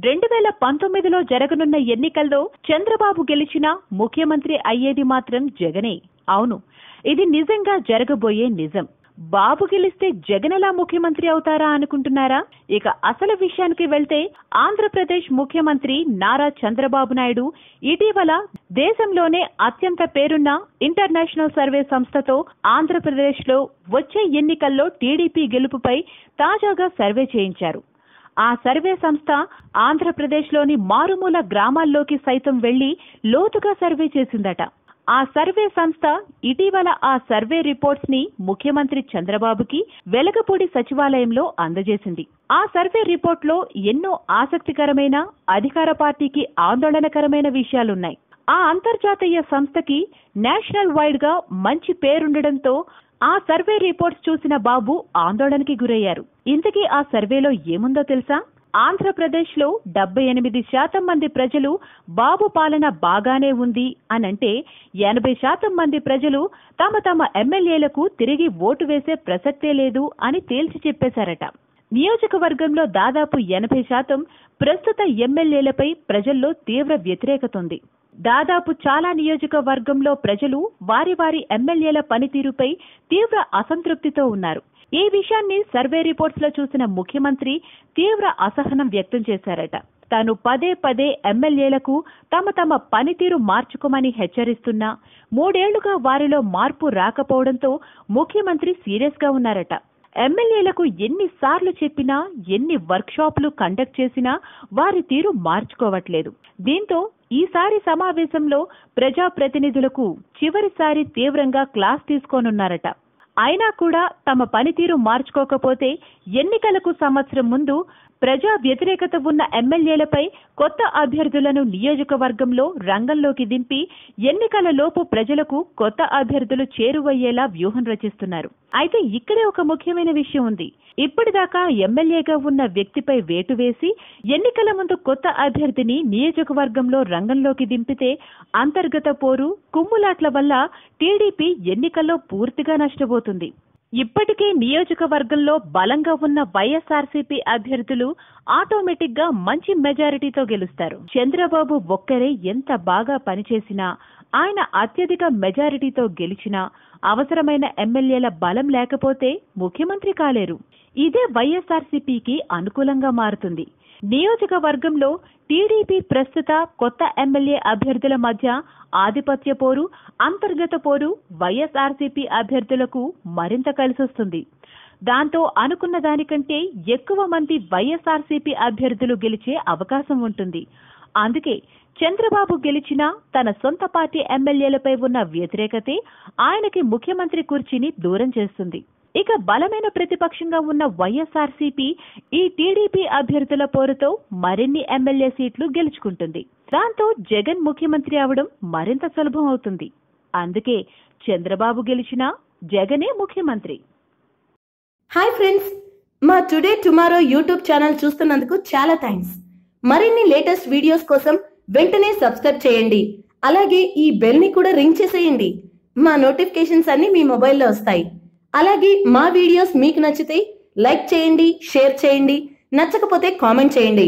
2019లో జరగనున్న ఎన్నికల్లో చంద్రబాబు గెలిచినా ముఖ్యమంత్రి అయ్యేది మాత్రం జగనే. అవును, ఇది నిజంగా జరగబోయే నిజం. బాబు గెలిస్తే జగన్ ఎలా ముఖ్యమంత్రి అవుతారా అనుకుంటున్నారా? ఇక అసలు విషయానికి వెళ్తే ఆంధ్రప్రదేశ్ ముఖ్యమంత్రి నారా చంద్రబాబు నాయుడు ఇటీవల దేశంలోనే అత్యంత పేరున్న ఇంటర్నేషనల్ సర్వే సంస్థతో ఆంధ్రప్రదేశ్లో వచ్చే ఎన్నికల్లో టీడీపీ గెలుపుపై తాజాగా సర్వే చేయించారు. ఆ సర్వే సంస్థ ఆంధ్రప్రదేశ్లోని మారుమూల గ్రామాల్లోకి సైతం వెళ్లి లోతుగా సర్వే చేసిందట. ఆ సర్వే సంస్థ ఇటీవల ఆ సర్వే రిపోర్ట్స్ ని ముఖ్యమంత్రి చంద్రబాబుకి వెలగపూడి సచివాలయంలో అందజేసింది. ఆ సర్వే రిపోర్ట్ లో ఎన్నో ఆసక్తికరమైన, అధికార పార్టీకి ఆందోళనకరమైన విషయాలున్నాయి. ఆ అంతర్జాతీయ సంస్థకి నేషనల్ వైడ్ గా మంచి పేరుండడంతో ఆ సర్వే రిపోర్ట్స్ చూసిన బాబు ఆందోళనకి గురయ్యారు. ఇంతకీ ఆ సర్వేలో ఏముందో తెలుసా? ఆంధ్రప్రదేశ్ లో 78% మంది ప్రజలు బాబు పాలన బాగానే ఉంది అనంటే 80% మంది ప్రజలు తమ తమ ఎమ్మెల్యేలకు తిరిగి ఓటు వేసే ప్రసక్తే లేదు అని తేల్చి చెప్పేశారట. నియోజకవర్గంలో దాదాపు 80% ప్రస్తుత ఎమ్మెల్యేలపై ప్రజల్లో తీవ్ర వ్యతిరేకత ఉంది. దాదాపు చాలా నియోజకవర్గంలో ప్రజలు వారి వారి ఎమ్మెల్యేల పనితీరుపై తీవ్ర అసంతృప్తితో ఉన్నారు. ఈ విషయాన్ని సర్వే రిపోర్ట్స్ లో చూసిన ముఖ్యమంత్రి తీవ్ర అసహనం వ్యక్తం చేశారట. తాను పదే పదే ఎమ్మెల్యేలకు తమ తమ పనితీరు మార్చుకోమని హెచ్చరిస్తున్నా 3 ఏళ్లుగా వారిలో మార్పు రాకపోవడంతో ముఖ్యమంత్రి సీరియస్ గా ఉన్నారట. ఎమ్మెల్యేలకు ఎన్నిసార్లు చెప్పినా, ఎన్ని వర్క్ షాపులు కండక్ట్ చేసినా వారి తీరు మార్చుకోవట్లేదు. దీంతో ఈసారి సమావేశంలో ప్రజాప్రతినిధులకు చివరిసారి తీవ్రంగా క్లాస్ తీసుకోనున్నారట. అయినా కూడా తమ పనితీరు మార్చుకోకపోతే ఎన్నికలకు సంవత్సరం ముందు ప్రజా వ్యతిరేకత ఉన్న ఎమ్మెల్యేలపై కొత్త అభ్యర్థులను నియోజకవర్గంలో రంగంలోకి దింపి ఎన్నికల లోపు ప్రజలకు కొత్త అభ్యర్థులు చేరువయ్యేలా వ్యూహం రచిస్తున్నారు. అయితే ఇక్కడే ఒక ముఖ్యమైన విషయం ఉంది. ఇప్పటిదాకా ఎమ్మెల్యేగా ఉన్న వ్యక్తిపై వేటు వేసి ఎన్నికల ముందు కొత్త అభ్యర్థిని నియోజకవర్గంలో రంగంలోకి దింపితే అంతర్గత పోరు, కుమ్ములాట్ల వల్ల టీడీపీ ఎన్నికల్లో పూర్తిగా నష్టపోతుంది. ఇప్పటికే నియోజకవర్గంలో బలంగా ఉన్న వైఎస్ఆర్సీపీ అభ్యర్థులు ఆటోమేటిక్ గా మంచి మెజారిటీతో గెలుస్తారు. చంద్రబాబు ఒక్కరే ఎంత బాగా పనిచేసినా, ఆయన అత్యధిక మెజారిటీతో గెలిచినా అవసరమైన ఎమ్మెల్యేల బలం లేకపోతే ముఖ్యమంత్రి కాలేరు. ఇదే వైఎస్ఆర్సీపీకి అనుకూలంగా మారుతుంది. నియోజకవర్గంలో టీడీపీ ప్రస్తుత కొత్త ఎమ్మెల్యే అభ్యర్థుల మధ్య ఆధిపత్య పోరు, అంతర్గత పోరు వైఎస్ఆర్సీపీ అభ్యర్థులకు మరింత కలిసొస్తుంది. దాంతో అనుకున్న దానికంటే ఎక్కువ మంది వైఎస్ఆర్సీపీ అభ్యర్థులు గెలిచే అవకాశం ఉంటుంది. అందుకే చంద్రబాబు గెలిచినా తన సొంత పార్టీ ఎమ్మెల్యేలపై ఉన్న వ్యతిరేకతే ఆయనకి ముఖ్యమంత్రి కుర్చీని దూరం చేస్తుంది. ఇక బలమైన ప్రతిపక్షంగా ఉన్న వైఎస్ఆర్సీపీ ఈ టీడీపీ అభ్యర్థుల పోరుతో మరిన్ని ఎమ్మెల్యే సీట్లు గెలుచుకుంటుంది. దాంతో జగన్ ముఖ్యమంత్రి అవడం మరింత సులభం అవుతుంది. అందుకే చంద్రబాబు గెలిచినా జగనే ముఖ్యమంత్రి. హాయ్ ఫ్రెండ్స్, మా టుడే టుమారో యూట్యూబ్ ఛానల్ చూస్తున్నందుకు చాలా థ్యాంక్స్. మరిన్ని లేటెస్ట్ వీడియోస్ కోసం వెంటనే సబ్స్క్రైబ్ చేయండి. అలాగే ఈ బెల్ ని కూడా రింగ్ చేసేయండి. మా నోటిఫికేషన్స్ అన్ని మీ మొబైల్లో వస్తాయి. అలాగే మా వీడియోస్ మీకు నచ్చితే లైక్ చేయండి, షేర్ చేయండి, నచ్చకపోతే కామెంట్ చేయండి.